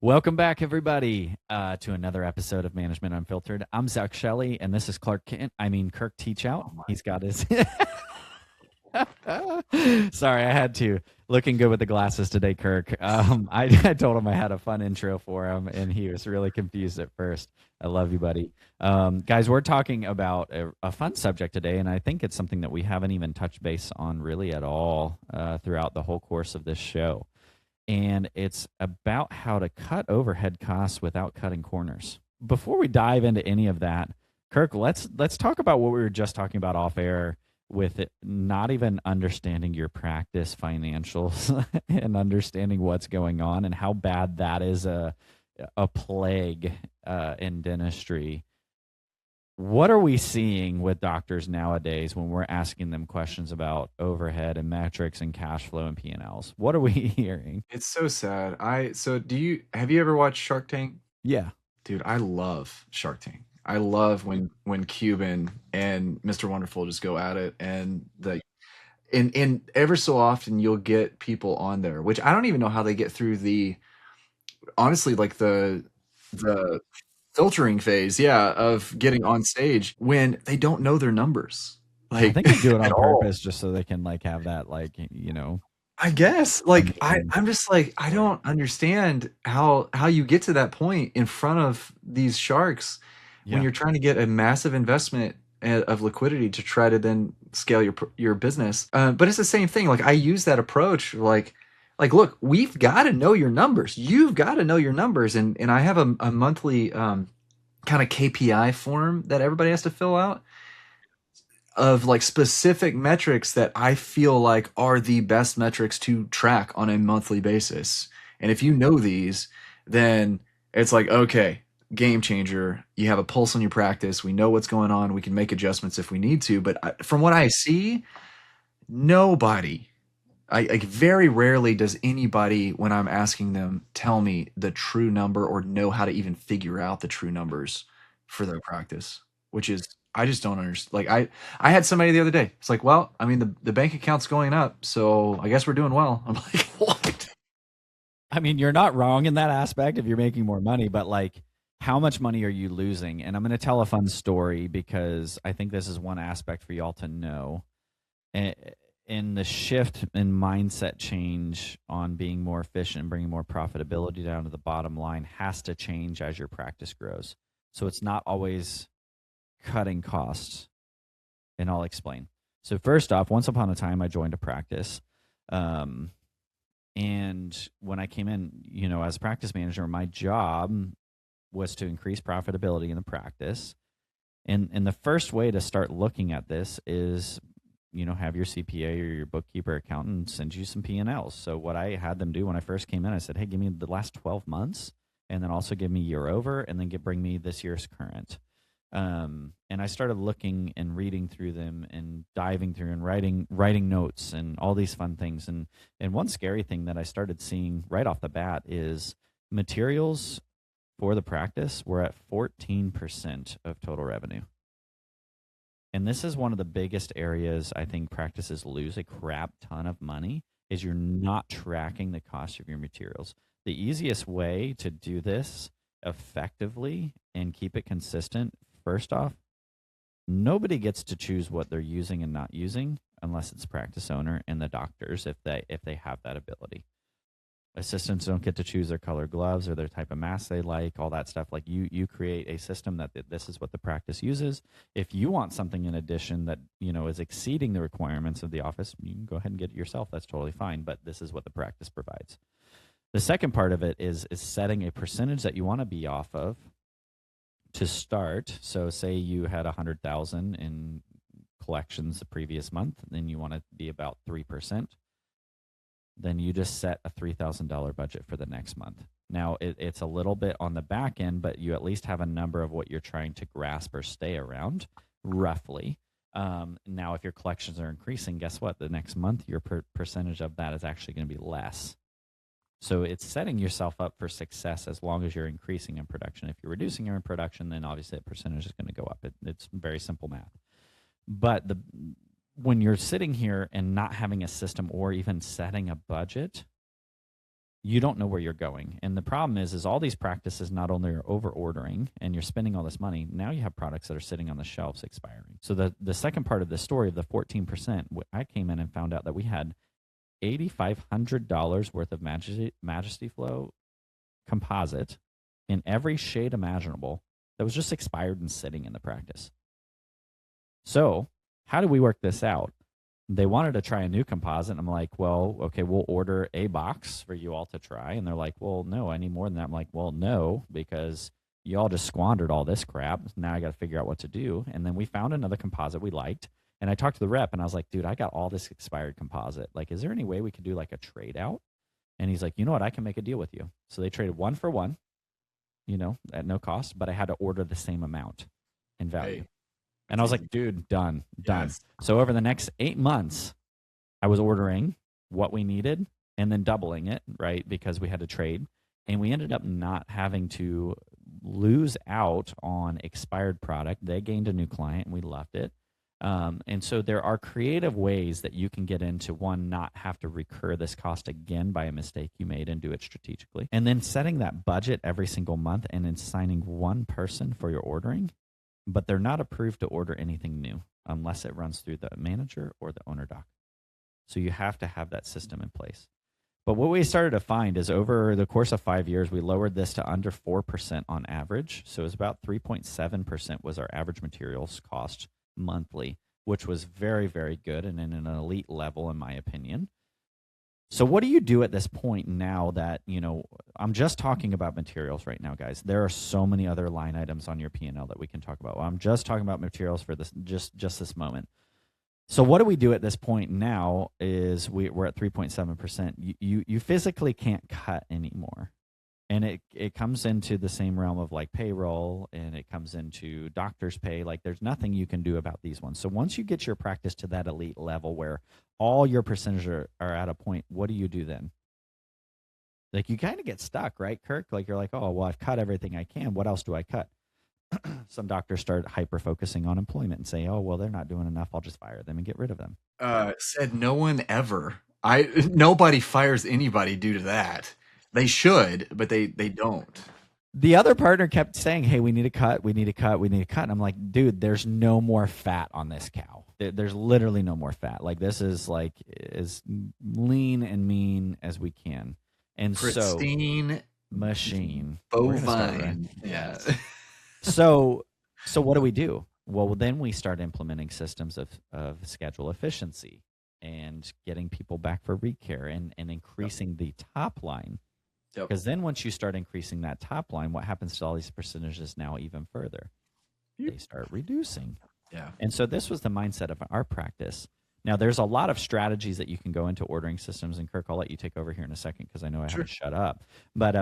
Welcome back, everybody, to another episode of Management Unfiltered. I'm Shelley, and this is Kirk Teachout. Oh my. He's got his. Sorry, I had to. Looking good with the glasses today, Kirk. I told him I had a fun intro for him, and he was really confused at first. I love you, buddy. Guys, we're talking about a fun subject today, and I think it's something that we haven't even touched base on really at all throughout the whole course of this show. And it's about how to cut overhead costs without cutting corners. Before we dive into any of that, Kirk, let's talk about what we were just talking about off air with it, not even understanding your practice financials and understanding what's going on and how bad that is a plague in dentistry. What are we seeing with doctors nowadays when we're asking them questions about overhead and metrics and cash flow and P&Ls? What are we hearing? It's so sad. Have you ever watched Shark Tank? Yeah. Dude, I love Shark Tank. I love when Cuban and Mr. Wonderful just go at it, and and ever so often you'll get people on there, which I don't even know how they get through honestly, like the filtering phase, yeah, of getting on stage when they don't know their numbers. I Like think they do it at on all. purpose just so they can have that I guess, like, amazing. I'm just like, I don't understand how you get to that point in front of these sharks when Yeah. you're trying to get a massive investment of liquidity to try to then scale your business. But it's the same thing. Like I use that approach, look, we've got to know your numbers. You've got to know your numbers, and I have a monthly kind of KPI form that everybody has to fill out of like specific metrics that I feel like are the best metrics to track on a monthly basis. And if you know these, then it's like, okay, game changer. You have a pulse on your practice. We know what's going on. We can make adjustments if we need to. But from what I see, nobody, like very rarely does anybody, when I'm asking them, tell me the true number or know how to even figure out the true numbers for their practice, which is I just don't understand. Like I had somebody the other day. It's like, well, I mean the bank account's going up, so I guess we're doing well. I'm like, what? I mean, you're not wrong in that aspect if you're making more money, but how much money are you losing? And I'm going to tell a fun story because I think this is one aspect for y'all to know. In the shift in mindset change on being more efficient and bringing more profitability down to the bottom line has to change as your practice grows. So it's not always cutting costs, and I'll explain. So first off, once upon a time, I joined a practice, and when I came in, as practice manager, my job was to increase profitability in the practice. And the first way to start looking at this is, have your CPA or your bookkeeper accountant send you some P&Ls. So what I had them do when I first came in, I said, hey, give me the last 12 months, and then also give me year over, and then bring me this year's current. And I started looking and reading through them and diving through and writing notes and all these fun things. And one scary thing that I started seeing right off the bat is materials for the practice were at 14% of total revenue. And this is one of the biggest areas I think practices lose a crap ton of money is you're not tracking the cost of your materials. The easiest way to do this effectively and keep it consistent, first off, nobody gets to choose what they're using and not using unless it's practice owner and the doctors if they have that ability. Assistants don't get to choose their color gloves or their type of mask they like, all that stuff. Like you create a system that this is what the practice uses. If you want something in addition that, is exceeding the requirements of the office, you can go ahead and get it yourself. That's totally fine, but this is what the practice provides. The second part of it is setting a percentage that you want to be off of to start. So say you had 100,000 in collections the previous month, then you want to be about 3%. Then you just set a $3,000 budget for the next month. Now it's a little bit on the back end, but you at least have a number of what you're trying to grasp or stay around, roughly. Now, if your collections are increasing, guess what? The next month, your percentage of that is actually going to be less. So it's setting yourself up for success as long as you're increasing in production. If you're reducing your production, then obviously that percentage is going to go up. It's very simple math. But when you're sitting here and not having a system or even setting a budget, you don't know where you're going. And the problem is all these practices not only are over ordering and you're spending all this money, now you have products that are sitting on the shelves expiring. So the second part of the story of the 14%, I came in and found out that we had $8,500 worth of Majesty Flow composite in every shade imaginable that was just expired and sitting in the practice. So how do we work this out? They wanted to try a new composite. And I'm like, well, okay, we'll order a box for you all to try. And they're like, well, no, I need more than that. I'm like, well, no, because you all just squandered all this crap. Now I got to figure out what to do. And then we found another composite we liked. And I talked to the rep and I was like, dude, I got all this expired composite. Like, is there any way we could do like a trade out? And he's like, you know what? I can make a deal with you. So they traded 1 for 1, at no cost, but I had to order the same amount in value. Hey. And I was like, dude, done. Yes. So over the next 8 months, I was ordering what we needed and then doubling it, right? Because we had to trade. And we ended up not having to lose out on expired product. They gained a new client and we left it. And so there are creative ways that you can get into, one, not have to recur this cost again by a mistake you made and do it strategically. And then setting that budget every single month and then assigning one person for your ordering, but they're not approved to order anything new unless it runs through the manager or the owner doc. So you have to have that system in place. But what we started to find is over the course of 5 years, we lowered this to under 4% on average. So it was about 3.7% was our average materials cost monthly, which was very, very good and in an elite level, in my opinion. So what do you do at this point now that, I'm just talking about materials right now, guys. There are so many other line items on your P&L that we can talk about. Well, I'm just talking about materials for this, just this moment. So what do we do at this point now is we're at 3.7%. You physically can't cut anymore. And it comes into the same realm of like payroll, and it comes into doctor's pay. Like there's nothing you can do about these ones. So once you get your practice to that elite level where all your percentages are at a point, what do you do then? Like you kind of get stuck, right, Kirk? Like you're like, oh, well, I've cut everything I can. What else do I cut? Some doctors start hyper-focusing on employment and say, oh, well, they're not doing enough. I'll just fire them and get rid of them. Said no one ever. Nobody fires anybody due to that. They should, but they don't. The other partner kept saying, hey, we need to cut, we need to cut, we need to cut. And I'm like, dude, there's no more fat on this cow. There's literally no more fat. Like this is like as lean and mean as we can. And pristine machine. Bovine. Yeah. So what do we do? Well, then we start implementing systems of schedule efficiency and getting people back for recare and increasing the top line. Because then once you start increasing that top line, what happens to all these percentages now even further? They start reducing. Yeah. And so this was the mindset of our practice. Now, there's a lot of strategies that you can go into ordering systems. And Kirk, I'll let you take over here in a second because I know I have to shut up. But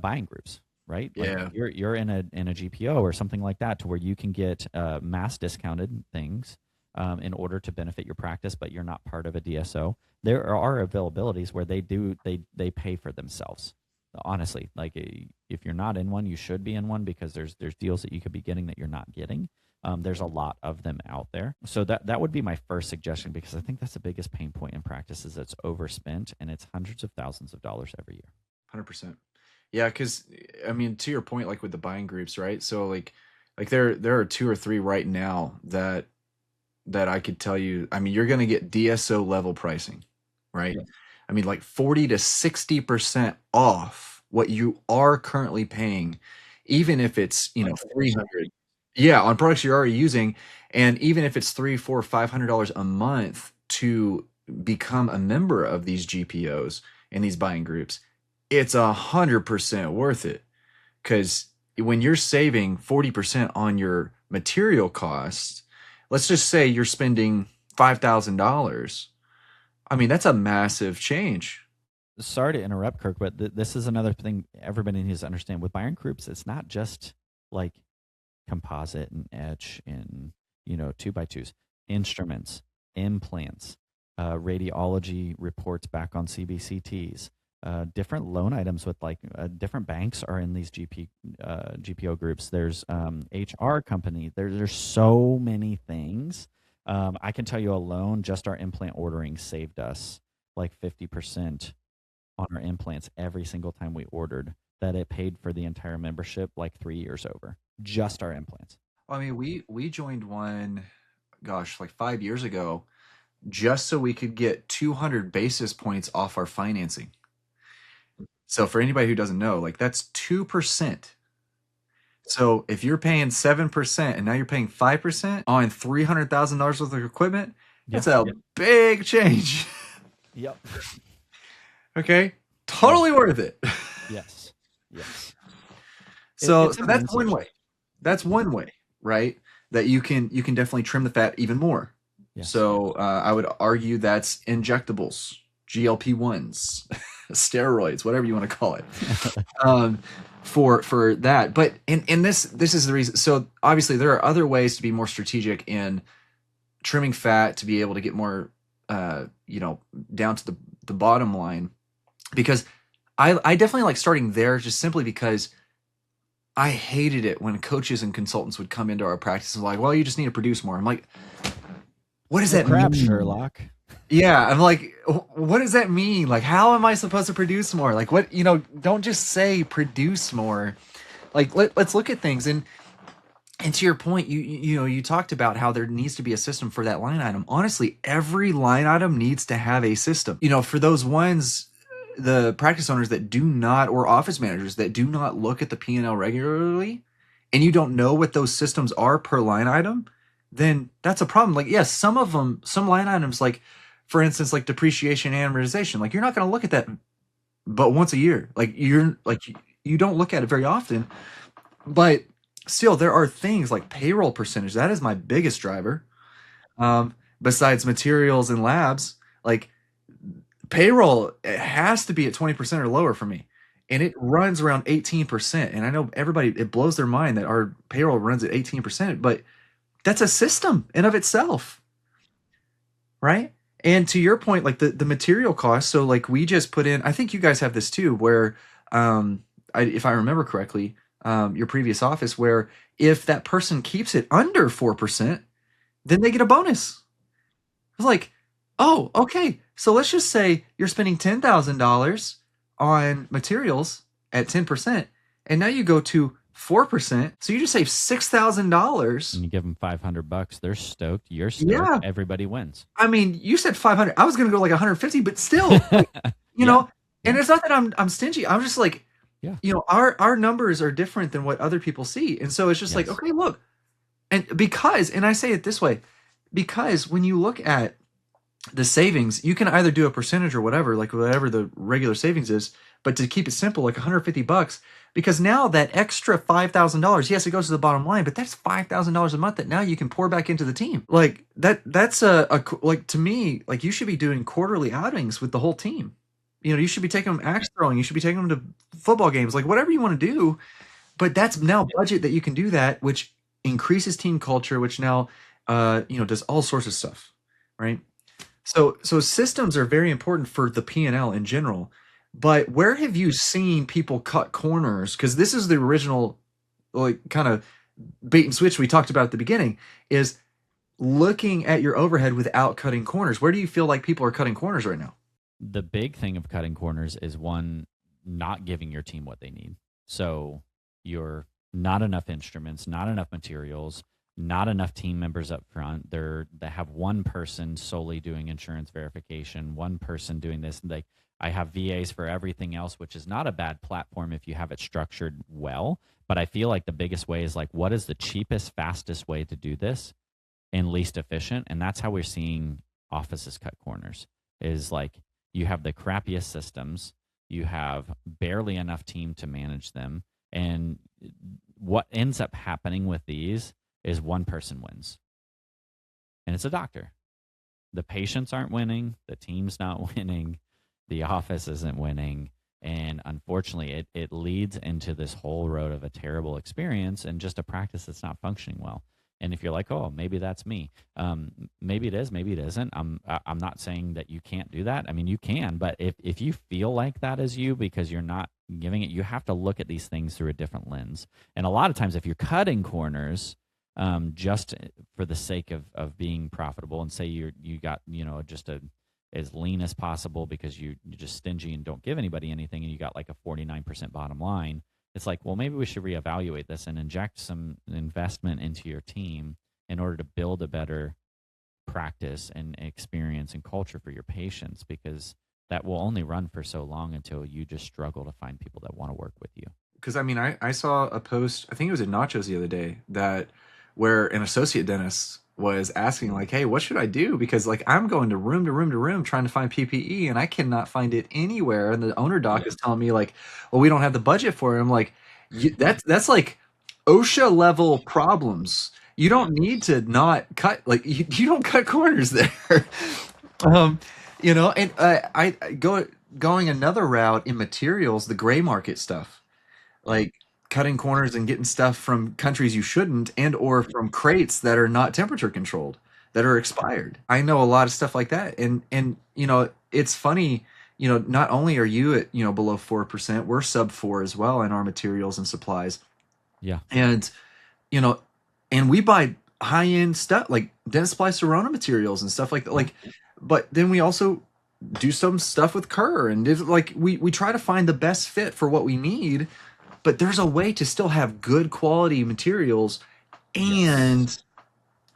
buying groups, right? Yeah. Like you're in a GPO or something like that to where you can get mass discounted things in order to benefit your practice, but you're not part of a DSO. There are availabilities where they pay for themselves. Honestly, like if you're not in one, you should be in one because there's deals that you could be getting that you're not getting. There's a lot of them out there. So that would be my first suggestion because I think that's the biggest pain point in practice is it's overspent and it's hundreds of thousands of dollars every year. 100%. Yeah, because I mean, to your point, like with the buying groups, right? So like there are 2 or 3 right now that I could tell you. I mean, you're going to get DSO level pricing, right? Yeah. I mean, like 40 to 60% off what you are currently paying, even if it's, $300. Yeah, on products you're already using. And even if it's $300, $400, $500 a month to become a member of these GPOs and these buying groups, it's 100% worth it. Because when you're saving 40% on your material costs, let's just say you're spending $5,000. I mean, that's a massive change. Sorry to interrupt, Kirk, but this is another thing everybody needs to understand. With buying groups, it's not just like composite and etch and 2x2s, instruments, implants, radiology reports back on CBCTs, different loan items with like different banks are in these GPO groups. There's HR company. There's so many things. I can tell you alone, just our implant ordering saved us like 50% on our implants every single time we ordered that it paid for the entire membership like 3 years over. Just our implants. I mean, we joined one, gosh, like 5 years ago, just so we could get 200 basis points off our financing. So for anybody who doesn't know, like that's 2%. So if you're paying 7% and now you're paying 5% on $300,000 worth of equipment, that's a big change. Yep. Okay, totally worth it. Yes. Yes. So, It's a so that's one mindset way. That's one way, right? That you can definitely trim the fat even more. Yes. So I would argue that's injectables, GLP-1s, steroids, whatever you want to call it, for that. But in this is the reason. So obviously there are other ways to be more strategic in trimming fat to be able to get more, down to the bottom line. Because I definitely like starting there, just simply because I hated it when coaches and consultants would come into our practice and like, well, you just need to produce more. I'm like, what does that crap, mean? Sherlock. Yeah, I'm like, what does that mean? Like, how am I supposed to produce more? Like, what, don't just say produce more. Like, let's look at things. And to your point, you talked about how there needs to be a system for that line item. Honestly, every line item needs to have a system. For those ones, the practice owners that do not, or office managers that do not look at the P&L regularly, and you don't know what those systems are per line item, then that's a problem. Like, yes, some line items, like for instance, like depreciation and amortization, like you're not going to look at that but once a year. Like you don't look at it very often, but still there are things like payroll percentage. That is my biggest driver. Besides materials and labs, like payroll, it has to be at 20% or lower for me. And it runs around 18%. And I know everybody, it blows their mind that our payroll runs at 18%, but that's a system in of itself, right? And to your point, like the material costs, so like we just put in, I think you guys have this too, where if I remember correctly, your previous office, where if that person keeps it under 4%, then they get a bonus. It's like, oh, okay. So let's just say you're spending $10,000 on materials at 10%, and now you go to 4%. So you just save $6,000. And you give them $500, they're stoked. You're stoked. Yeah. Everybody wins. I mean, you said 500. I was going to go like 150, but still, you know. And it's not that I'm stingy. I'm just like, our numbers are different than what other people see, and so it's just like, okay, look, and I say it this way, because when you look at the savings, you can either do a percentage or whatever, like whatever the regular savings is, but to keep it simple, like $150, because now that extra $5,000, yes, it goes to the bottom line, but that's $5,000 a month that now you can pour back into the team. Like that's like, to me, like you should be doing quarterly outings with the whole team. You should be taking them axe throwing. You should be taking them to football games, like whatever you want to do. But that's now budget that you can do that, which increases team culture, which now, does all sorts of stuff, right? So systems are very important for the P&L in general. But where have you seen people cut corners? Because this is the original, like, kind of bait and switch we talked about at the beginning, is looking at your overhead without cutting corners. Where do you feel like people are cutting corners right now? The big thing of cutting corners is, one, not giving your team what they need. So you're not enough instruments, not enough materials, not enough team members up front. They have one person solely doing insurance verification, one person doing this. And I have VAs for everything else, which is not a bad platform if you have it structured well. But I feel like the biggest way is like, what is the cheapest, fastest way to do this and least efficient? And that's how we're seeing offices cut corners, is like, you have the crappiest systems, you have barely enough team to manage them, and what ends up happening with these is one person wins, and it's a doctor. The patients aren't winning, the team's not winning, the office isn't winning, and unfortunately it leads into this whole road of a terrible experience and just a practice that's not functioning well. And if you're like, oh, maybe that's me, maybe it is, maybe it isn't. I'm not saying that you can't do that. I mean, you can, but if you feel like that is you because you're not giving it, you have to look at these things through a different lens. And a lot of times, if you're cutting corners just for the sake of being profitable, and say you got just a as lean as possible because you're just stingy and don't give anybody anything, and you got like a 49% bottom line. It's like, well, maybe we should reevaluate this and inject some investment into your team in order to build a better practice and experience and culture for your patients, because that will only run for so long until you just struggle to find people that want to work with you. Because I mean, I saw a post, I think it was in Nachos the other day, that where an associate dentist was asking like, "Hey, what should I do?" Because like I'm going to room to room to room trying to find PPE and I cannot find it anywhere. And the owner doc Yeah. is telling me like, "Well, we don't have the budget for it." I'm like, that's like OSHA level problems. You don't need to not cut like you don't cut corners there. um, and I going another route in materials, the gray market stuff, like cutting corners and getting stuff from countries you shouldn't, and or from crates that are not temperature controlled, that are expired. I know a lot of stuff like that, and it's funny. Not only are you at below 4%, we're sub 4 as well in our materials and supplies, Yeah. and you know, and we buy high end stuff like dentist supply Serona materials and stuff like that. Like, but then we also do some stuff with Kerr, and it's like we try to find the best fit for what we need, but there's a way to still have good quality materials and Yes.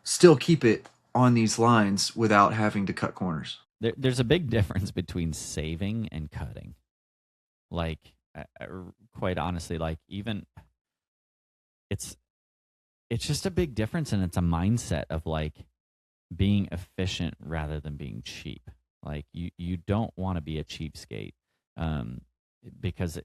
still keep it on these lines without having to cut corners. There's a big difference between saving and cutting. Like, quite honestly, like even it's it's just a big difference, and it's a mindset of like being efficient rather than being cheap. Like you don't want to be a cheapskate, um, because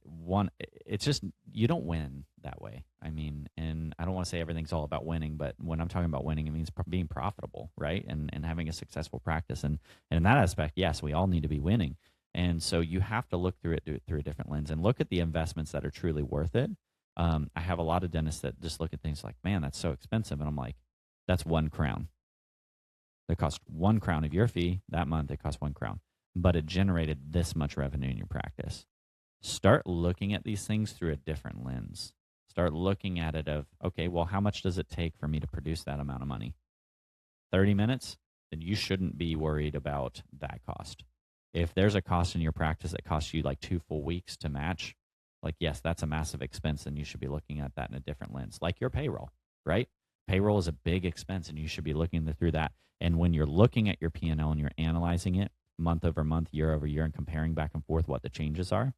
it's just you don't win that way. I mean, and I don't want to say everything's all about winning, but when I'm talking about winning, it means being profitable, right? And having a successful practice, and in that aspect, yes, we all need to be winning. And so you have to look through a different lens and look at the investments that are truly worth it. I have a lot of dentists that just look at things like, man, that's so expensive, and I'm like, that's 1 crown. It cost 1 crown of your fee that month. It cost 1 crown, but it generated this much revenue in your practice. Start looking at these things through a different lens. Start looking at it of, okay, well, how much does it take for me to produce that amount of money? 30 minutes? Then you shouldn't be worried about that cost. If there's a cost in your practice that costs you like 2 full weeks to match, like, yes, that's a massive expense, and you should be looking at that in a different lens, like your payroll, right? Payroll is a big expense, and you should be looking through that. And when you're looking at your P&L and you're analyzing it month over month, year over year, and comparing back and forth what the changes are,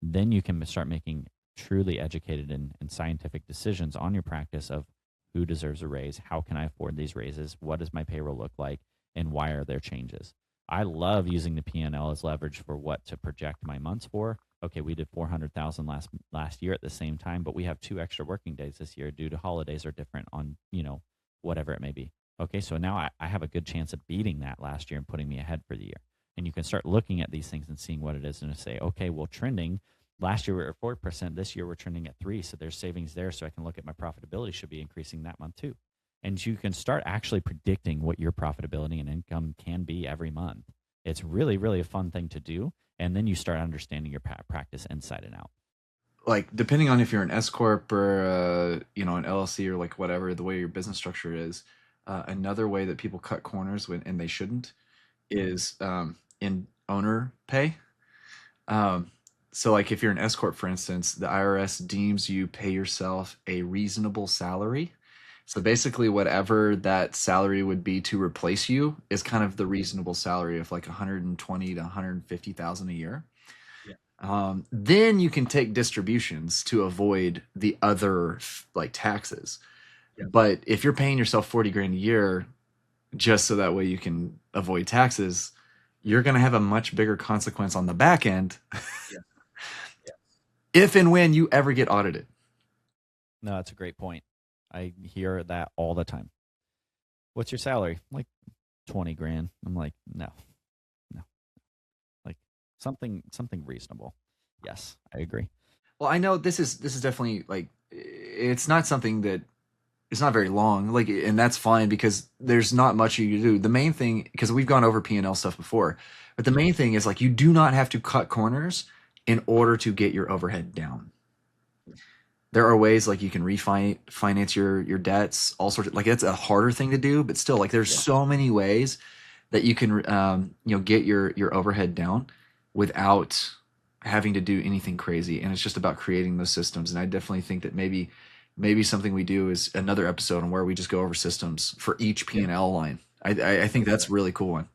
then you can start making truly educated and scientific decisions on your practice of who deserves a raise, how can I afford these raises, what does my payroll look like, and why are there changes. I love using the P&L as leverage for what to project my months for. Okay, we did 400,000 last year at the same time, but we have 2 extra working days this year due to holidays are different on, whatever it may be. Okay, so now I have a good chance of beating that last year and putting me ahead for the year. And you can start looking at these things and seeing what it is and say, okay, well, trending, last year we were at 4%, this year we're trending at 3%, so there's savings there, so I can look at my profitability should be increasing that month too. And you can start actually predicting what your profitability and income can be every month. It's really, really a fun thing to do. And then you start understanding your practice inside and out. Like depending on if you're an S corp or an LLC or like whatever the way your business structure is, another way that people cut corners and they shouldn't is in owner pay. So like if you're an S corp, for instance, the IRS deems you pay yourself a reasonable salary. So basically, whatever that salary would be to replace you is kind of the reasonable salary of like 120 to 150,000 a year. Yeah. Then you can take distributions to avoid the other like taxes. Yeah. But if you're paying yourself 40 grand a year just so that way you can avoid taxes, you're going to have a much bigger consequence on the back end. Yeah. Yeah. If and when you ever get audited. No, that's a great point. I hear that all the time. What's your salary? Like 20 grand. I'm like, no. Like something reasonable. Yes, I agree. Well, I know this is definitely like it's not something that it's not very long, like, and that's fine because there's not much you can do. The main thing, because we've gone over P&L stuff before, but the main thing is like you do not have to cut corners in order to get your overhead down. There are ways like you can refinance your debts, all sorts of like it's a harder thing to do, but still like there's so many ways that you can get your overhead down without having to do anything crazy. And it's just about creating those systems. And I definitely think that maybe something we do is another episode on where we just go over systems for each P&L line. I think that's a really cool one.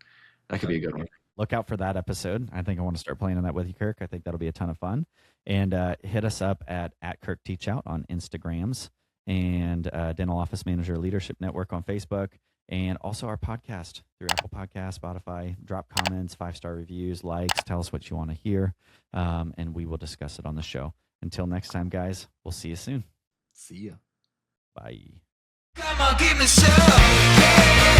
That could be a good one. Look out for that episode. I think I want to start playing on that with you, Kirk. I think that'll be a ton of fun. And hit us up at Kirk Teachout on Instagrams, and Dental Office Manager Leadership Network on Facebook, and also our podcast through Apple Podcasts, Spotify. Drop comments, 5-star reviews, likes, tell us what you want to hear, and we will discuss it on the show. Until next time, guys, we'll see you soon. See ya. Bye. Come on, give me some. Yeah.